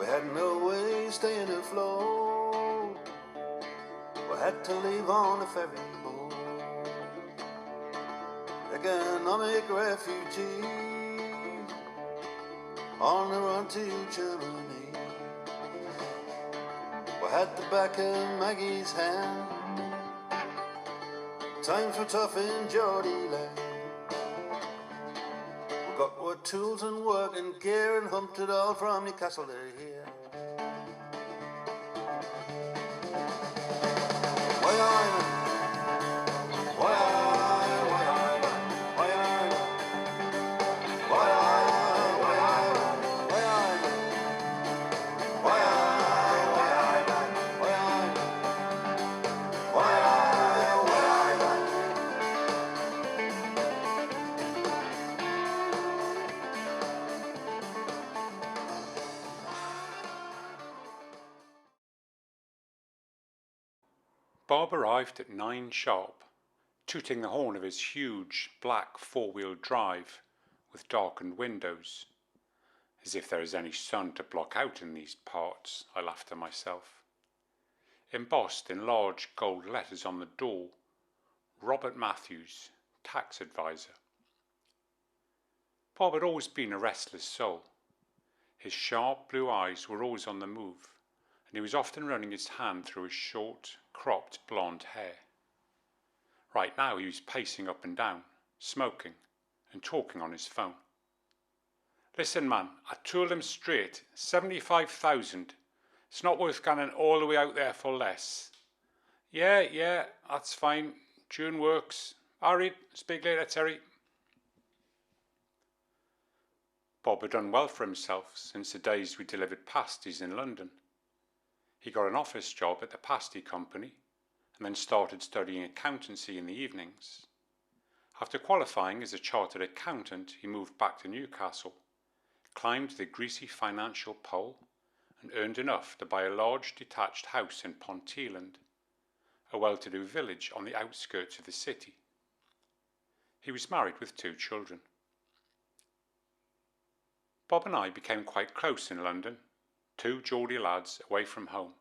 We had no way staying afloat. We had to leave on a ferry boat. Economic refugees on the run to Germany. We had the back of Maggie's hand. Times were tough in Geordie land. We got our tools and work and gear and humped it all from Newcastle to here. Bob arrived at 9 sharp, tooting the horn of his huge black four-wheel drive with darkened windows. As if there is any sun to block out in these parts, I laughed to myself. Embossed in large gold letters on the door, Robert Matthews, tax advisor. Bob had always been a restless soul. His sharp blue eyes were always on the move, and he was often running his hand through his short, cropped blonde hair. Right now he was pacing up and down, smoking and talking on his phone. Listen, man, I told him straight, 75,000. It's not worth going all the way out there for less. Yeah, that's fine. June works. All right, speak later, Terry. Bob had done well for himself since the days we delivered pasties in London. He got an office job at the pasty company and then started studying accountancy in the evenings. After qualifying as a chartered accountant, he moved back to Newcastle, climbed the greasy financial pole and earned enough to buy a large detached house in Ponteland, a well-to-do village on the outskirts of the city. He was married with 2 children. Bob and I became quite close in London, 2 Geordie lads away from home,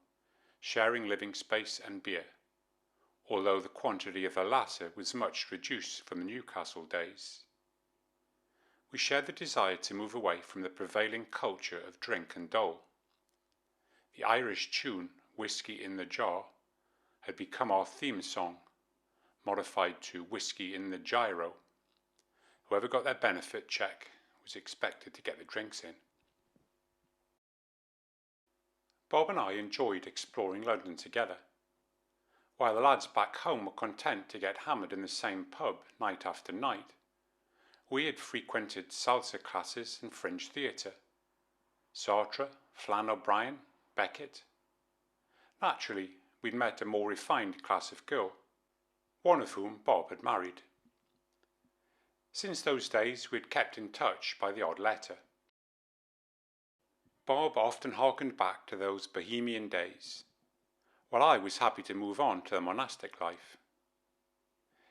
sharing living space and beer, although the quantity of the latter was much reduced from the Newcastle days. We shared the desire to move away from the prevailing culture of drink and dole. The Irish tune, Whiskey in the Jar, had become our theme song, modified to Whiskey in the Gyro. Whoever got their benefit check was expected to get the drinks in. Bob and I enjoyed exploring London together. While the lads back home were content to get hammered in the same pub night after night, we had frequented salsa classes and fringe theatre. Sartre, Flann O'Brien, Beckett. Naturally, we'd met a more refined class of girl, one of whom Bob had married. Since those days we had kept in touch by the odd letter. Bob often harkened back to those bohemian days, while I was happy to move on to the monastic life.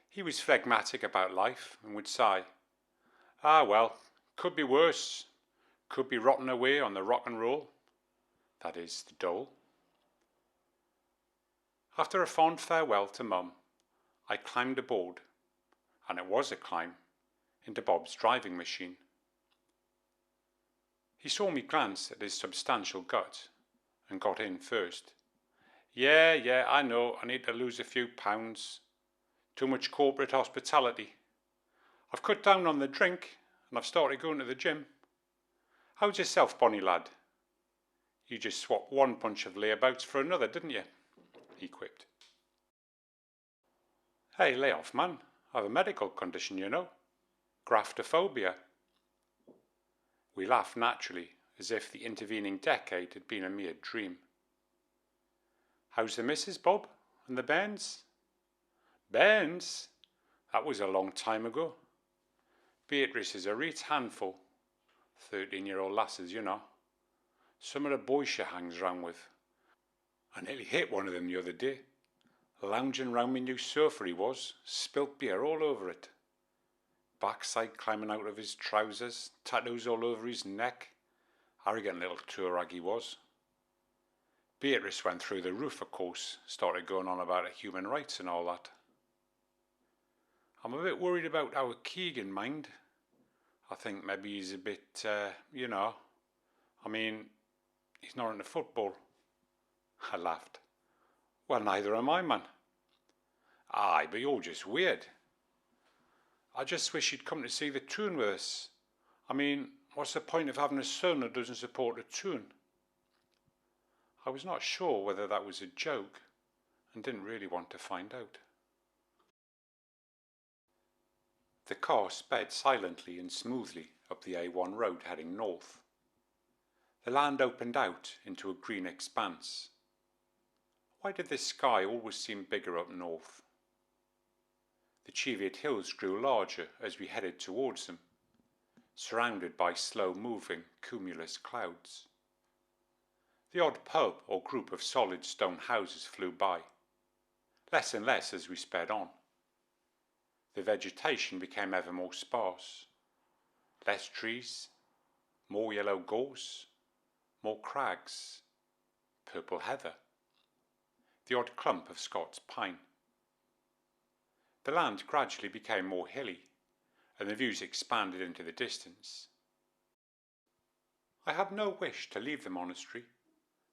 He was phlegmatic about life and would sigh, "Ah well, could be worse, could be rotting away on the rock and roll," that is, the dole. After a fond farewell to Mum, I climbed aboard, and it was a climb, into Bob's driving machine. He saw me glance at his substantial gut and got in first. Yeah, I know, I need to lose a few pounds. Too much corporate hospitality. I've cut down on the drink and I've started going to the gym. How's yourself, Bonnie lad? You just swapped one bunch of layabouts for another, didn't you? He quipped. Hey, lay off, man. I have a medical condition, you know. Graftophobia. We laughed naturally, as if the intervening decade had been a mere dream. How's the missus, Bob? And the bairns? Bairns? That was a long time ago. Beatrice is a reet handful. 13-year-old lasses, you know. Some of the boys she hangs round with. I nearly hit one of them the other day. Lounging round my new sofa he was, spilt beer all over it. Backside climbing out of his trousers, tattoos all over his neck. Arrogant little tourag he was, Beatrice went through the roof, of course, started going on about human rights and all that. I'm a bit worried about our Keegan, mind. I think maybe he's a bit, I mean, he's not into football. I laughed. Well, neither am I, man. Aye, but you're just weird. I just wish he'd come to see the tune with us. I mean, what's the point of having a son that doesn't support the tune? I was not sure whether that was a joke and didn't really want to find out. The car sped silently and smoothly up the A1 road heading north. The land opened out into a green expanse. Why did the sky always seem bigger up north? The Cheviot Hills grew larger as we headed towards them, surrounded by slow-moving cumulus clouds. The odd pub or group of solid stone houses flew by, less and less as we sped on. The vegetation became ever more sparse. Less trees, more yellow gorse, more crags, purple heather, the odd clump of Scots pine. The land gradually became more hilly, and the views expanded into the distance. I had no wish to leave the monastery,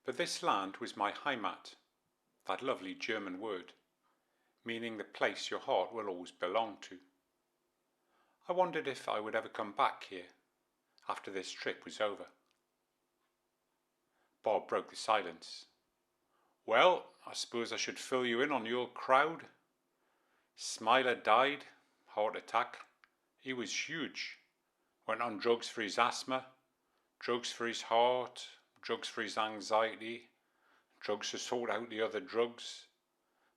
but this land was my Heimat, that lovely German word, meaning the place your heart will always belong to. I wondered if I would ever come back here, after this trip was over. Bob broke the silence. Well, I suppose I should fill you in on your crowd. Smiler died, heart attack. He was huge. Went on drugs for his asthma, drugs for his heart, drugs for his anxiety, drugs to sort out the other drugs,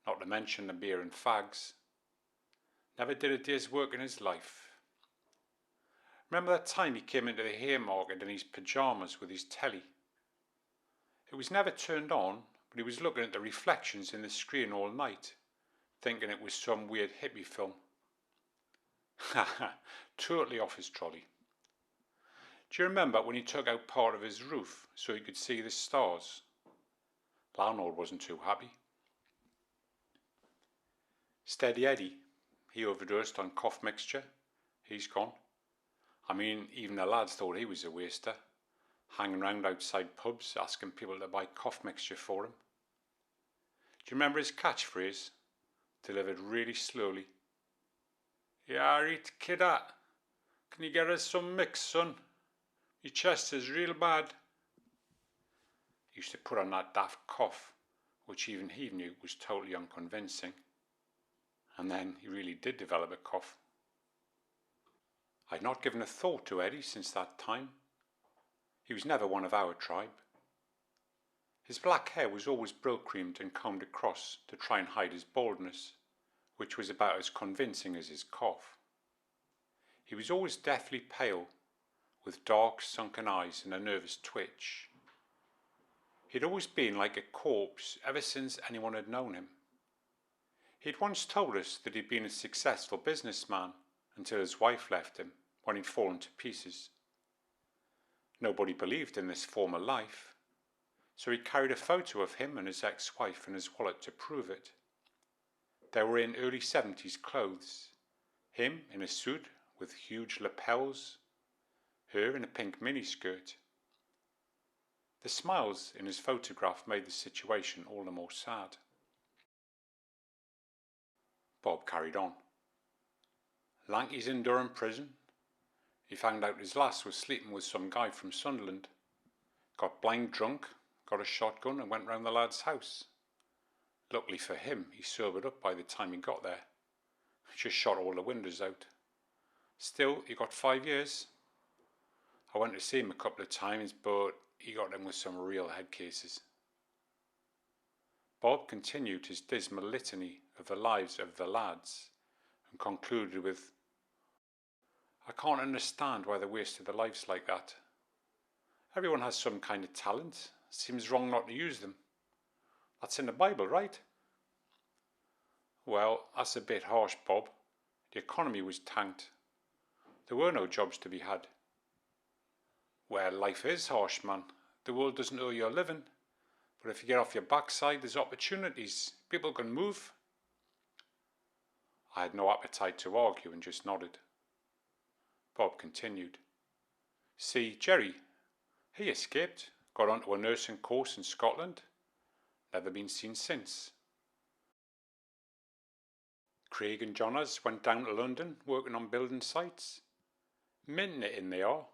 not to mention the beer and fags. Never did a day's work in his life. Remember that time he came into the Haymarket in his pyjamas with his telly? It was never turned on, but he was looking at the reflections in the screen all night, thinking it was some weird hippie film. Ha, totally off his trolley. Do you remember when he took out part of his roof so he could see the stars? Landlord wasn't too happy. Steady Eddie, he overdosed on cough mixture. He's gone. I mean, even the lads thought he was a waster, hanging round outside pubs asking people to buy cough mixture for him. Do you remember his catchphrase, delivered really slowly? "Yeah, right, kidda. Can you get us some mix, son? Your chest is real bad." He used to put on that daft cough, which even he knew was totally unconvincing. And then he really did develop a cough. I'd not given a thought to Eddie since that time. He was never one of our tribe. His black hair was always brill-creamed and combed across to try and hide his baldness, which was about as convincing as his cough. He was always deathly pale, with dark, sunken eyes and a nervous twitch. He'd always been like a corpse ever since anyone had known him. He'd once told us that he'd been a successful businessman until his wife left him when he'd fallen to pieces. Nobody believed in this former life, so he carried a photo of him and his ex-wife in his wallet to prove it. They were in early 70s clothes, him in a suit with huge lapels, her in a pink miniskirt. The smiles in his photograph made the situation all the more sad. Bob carried on. Lanky's in Durham prison. He found out his lass was sleeping with some guy from Sunderland. Got blind drunk, got a shotgun and went round the lad's house. Luckily for him, he sobered up by the time he got there. He just shot all the windows out. Still, he got 5 years. I went to see him a couple of times, but he got in with some real head cases. Bob continued his dismal litany of the lives of the lads and concluded with, "I can't understand why they wasted their lives like that. Everyone has some kind of talent. Seems wrong not to use them. That's in the Bible, right?" "Well, that's a bit harsh, Bob. The economy was tanked. There were no jobs to be had." "Well, life is harsh, man. The world doesn't owe you a living, But if you get off your backside, there's opportunities. People can move. I had no appetite to argue and just nodded. Bob continued. See, Jerry, he escaped, got onto a nursing course in Scotland. Never been seen since. Craig and Johners went down to London working on building sites. Minting it in they are.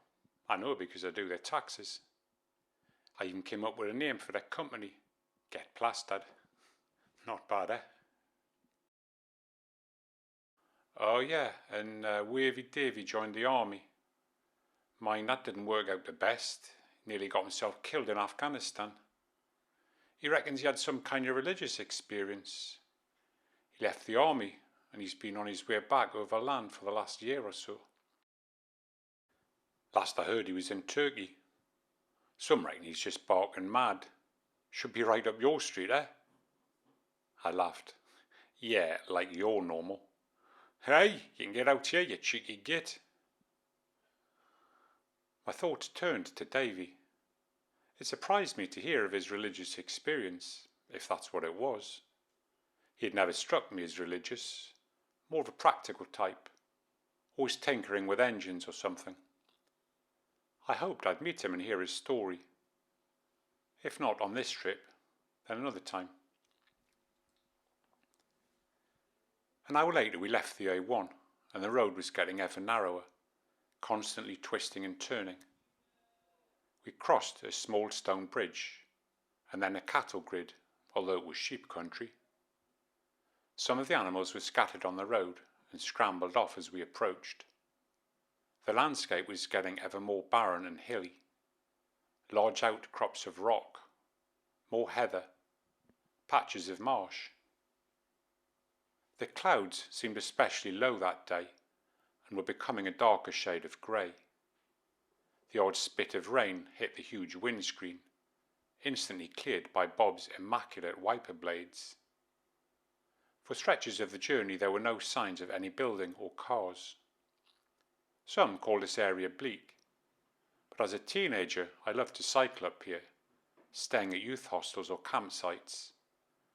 I know because I do their taxes. I even came up with a name for their company. Get plastered. Not bad, eh? Oh yeah, and Wavy Davy joined the army. Mine, that didn't work out the best. Nearly got himself killed in Afghanistan. He reckons he had some kind of religious experience. He left the army and he's been on his way back over land for the last year or so. Last I heard he was in Turkey. Some reckon he's just barking mad. Should be right up your street, eh? I laughed. Yeah, like you're normal. Hey, you can get out here, you cheeky git. My thoughts turned to Davy. It surprised me to hear of his religious experience, if that's what it was. He had never struck me as religious, more of a practical type, always tinkering with engines or something. I hoped I'd meet him and hear his story. If not on this trip, then another time. An hour later we left the A1 and the road was getting ever narrower, constantly twisting and turning. We crossed a small stone bridge and then a cattle grid, although it was sheep country. Some of the animals were scattered on the road and scrambled off as we approached. The landscape was getting ever more barren and hilly. Large outcrops of rock, more heather, patches of marsh. The clouds seemed especially low that day and were becoming a darker shade of grey. The odd spit of rain hit the huge windscreen, instantly cleared by Bob's immaculate wiper blades. For stretches of the journey there were no signs of any building or cars. Some called this area bleak, but as a teenager I loved to cycle up here, staying at youth hostels or campsites,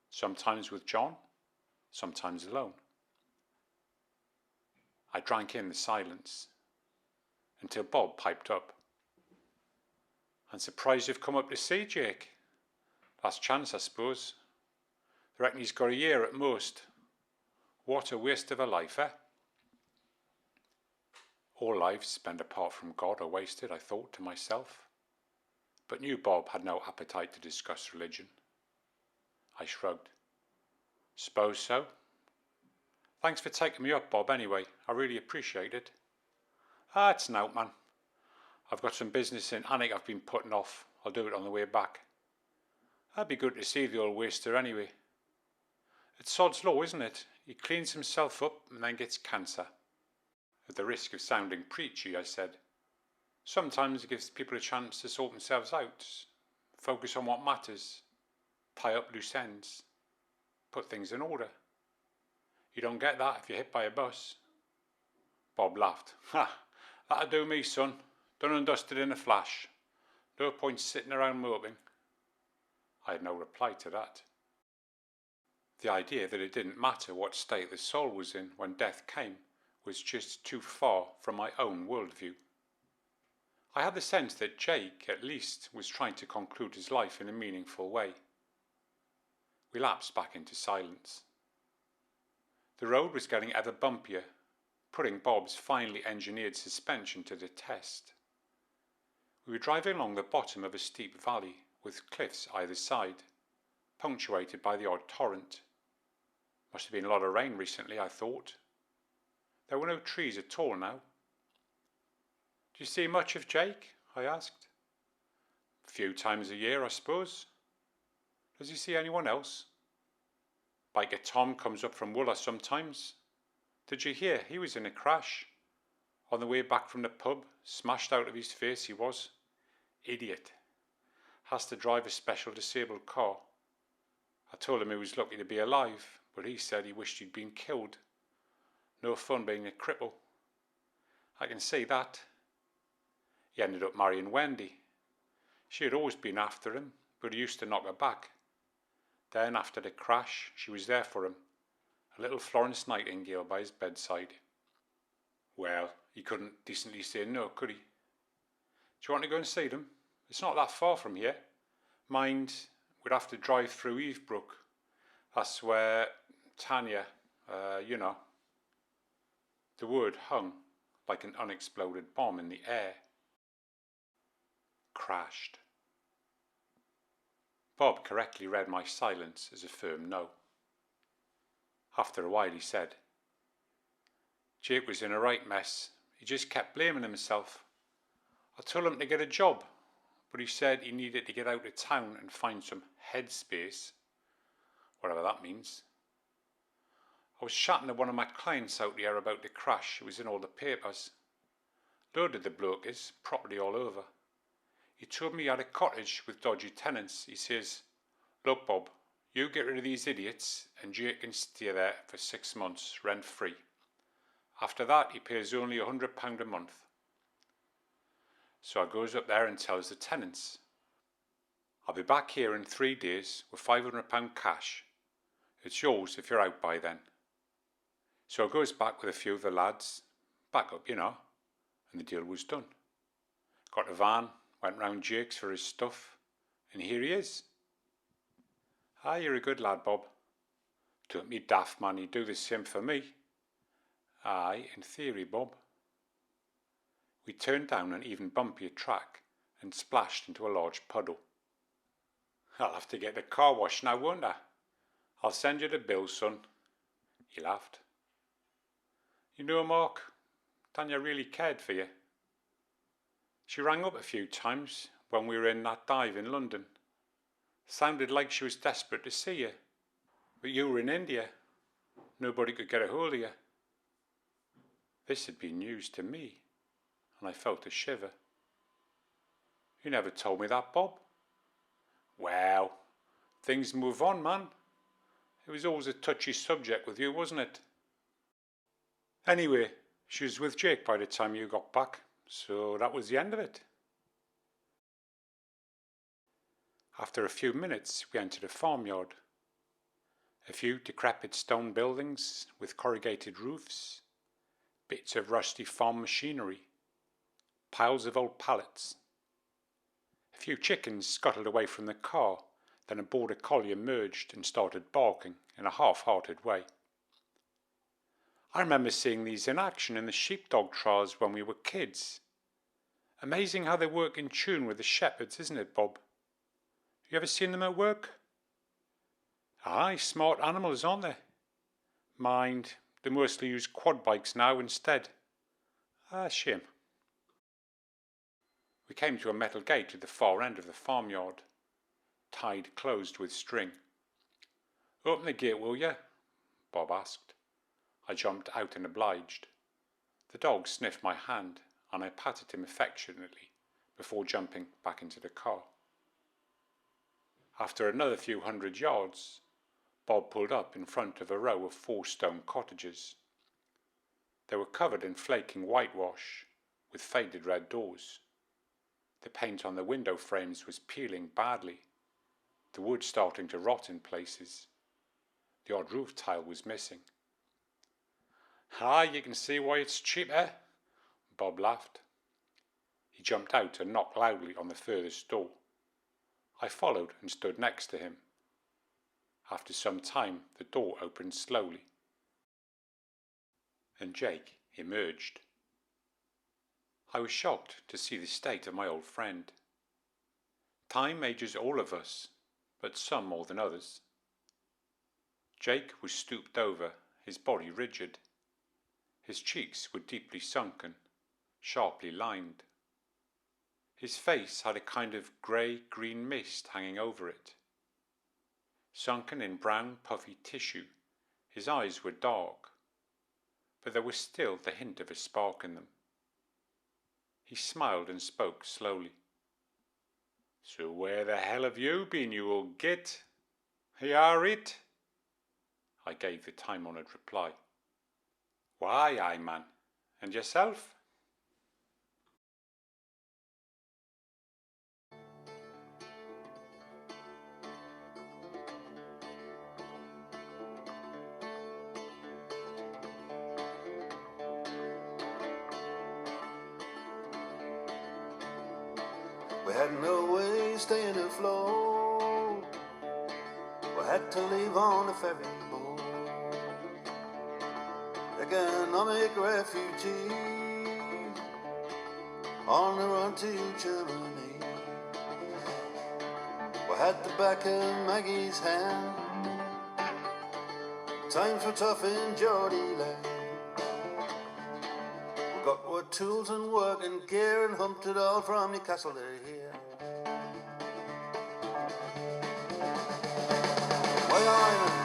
sometimes with John, sometimes alone. I drank in the silence, until Bob piped up. I'm surprised you've come up to see Jake. Last chance, I suppose. I reckon he's got a year at most. What a waste of a life, eh? All lives spent apart from God are wasted, I thought to myself. But knew Bob had no appetite to discuss religion. I shrugged. Suppose so. Thanks for taking me up, Bob, anyway. I really appreciate it. It's an out, man. I've got some business in Alnwick I've been putting off. I'll do it on the way back. That'd be good to see the old waster anyway. It's sod's law, isn't it? He cleans himself up and then gets cancer. At the risk of sounding preachy, I said, sometimes it gives people a chance to sort themselves out, focus on what matters, tie up loose ends, put things in order. You don't get that if you're hit by a bus. Bob laughed. Ha! That'll do me, son. Done and dusted in a flash. No point sitting around moping. I had no reply to that. The idea that it didn't matter what state the soul was in when death came was just too far from my own worldview. I had the sense that Jake, at least, was trying to conclude his life in a meaningful way. We lapsed back into silence. The road was getting ever bumpier, putting Bob's finely engineered suspension to the test. We were driving along the bottom of a steep valley with cliffs either side, punctuated by the odd torrent. Must have been a lot of rain recently, I thought. There were no trees at all now. Do you see much of Jake? I asked. A few times a year, I suppose. Does he see anyone else? Biker Tom comes up from Wooler sometimes. Did you hear? He was in a crash. On the way back from the pub, smashed out of his face he was. Idiot. Has to drive a special disabled car. I told him he was lucky to be alive, but he said he wished he'd been killed. No fun being a cripple. I can see that. He ended up marrying Wendy. She had always been after him, but he used to knock her back. Then, after the crash, she was there for him, a little Florence Nightingale by his bedside. Well, he couldn't decently say no, could he? Do you want to go and see them? It's not that far from here. Mind, we'd have to drive through Evebrook. That's where Tanya, you know. The word hung like an unexploded bomb in the air. Crashed. Bob correctly read my silence as a firm no. After a while he said, Jake was in a right mess. He just kept blaming himself. I told him to get a job, but he said he needed to get out of town and find some headspace, whatever that means. I was chatting to one of my clients out there about the crash. It was in all the papers. Loaded the bloke is, property all over. He told me he had a cottage with dodgy tenants. He says, look Bob, you get rid of these idiots and Jake can stay there for 6 months, rent free. After that he pays only £100 a month. So I goes up there and tells the tenants, I'll be back here in 3 days with £500 cash. It's yours if you're out by then. So I goes back with a few of the lads, back up, you know, and the deal was done. Got a van, went round Jake's for his stuff, and here he is. Ah, you're a good lad, Bob. Don't be daft, man, you'd do the same for me. Aye, in theory, Bob. We turned down an even bumpier track and splashed into a large puddle. I'll have to get the car washed now, won't I? I'll send you the bill, son. He laughed. You know, Mark, Tanya really cared for you. She rang up a few times when we were in that dive in London. Sounded like she was desperate to see you. But you were in India. Nobody could get a hold of you. This had been news to me, and I felt a shiver. You never told me that, Bob. Well, things move on, man. It was always a touchy subject with you, wasn't it? Anyway, she was with Jake by the time you got back, so that was the end of it. After a few minutes, we entered a farmyard. A few decrepit stone buildings with corrugated roofs, bits of rusty farm machinery, piles of old pallets. A few chickens scuttled away from the car, then a border collie emerged and started barking in a half-hearted way. I remember seeing these in action in the sheepdog trials when we were kids. Amazing how they work in tune with the shepherds, isn't it, Bob? You ever seen them at work? Aye, smart animals, aren't they? Mind, they mostly use quad bikes now instead. Ah, shame. We came to a metal gate at the far end of the farmyard, tied closed with string. Open the gate, will you? Bob asked. I jumped out and obliged. The dog sniffed my hand, and I patted him affectionately before jumping back into the car. After another few hundred yards, Bob pulled up in front of a row of 4 stone cottages. They were covered in flaking whitewash, with faded red doors. The paint on the window frames was peeling badly, the wood starting to rot in places. The odd roof tile was missing. Ah, you can see why it's cheap, eh? Bob laughed. He jumped out and knocked loudly on the furthest door. I followed and stood next to him. After some time, the door opened slowly, and Jake emerged. I was shocked to see the state of my old friend. Time ages all of us, but some more than others. Jake was stooped over, his body rigid. His cheeks were deeply sunken, sharply lined. His face had a kind of grey-green mist hanging over it. Sunken in brown, puffy tissue, his eyes were dark, but there was still the hint of a spark in them. He smiled and spoke slowly. So where the hell have you been, you old git? Here are it? I gave the time-honoured reply. Why, aye, man. And yourself? had no way staying afloat. We had to leave on a ferry boat. Economic refugees on the run to Germany. We had the back of Maggie's hand. Times were tough in Geordie land. We got our tools and work and gear and humped it all from Newcastle to here. Why I'm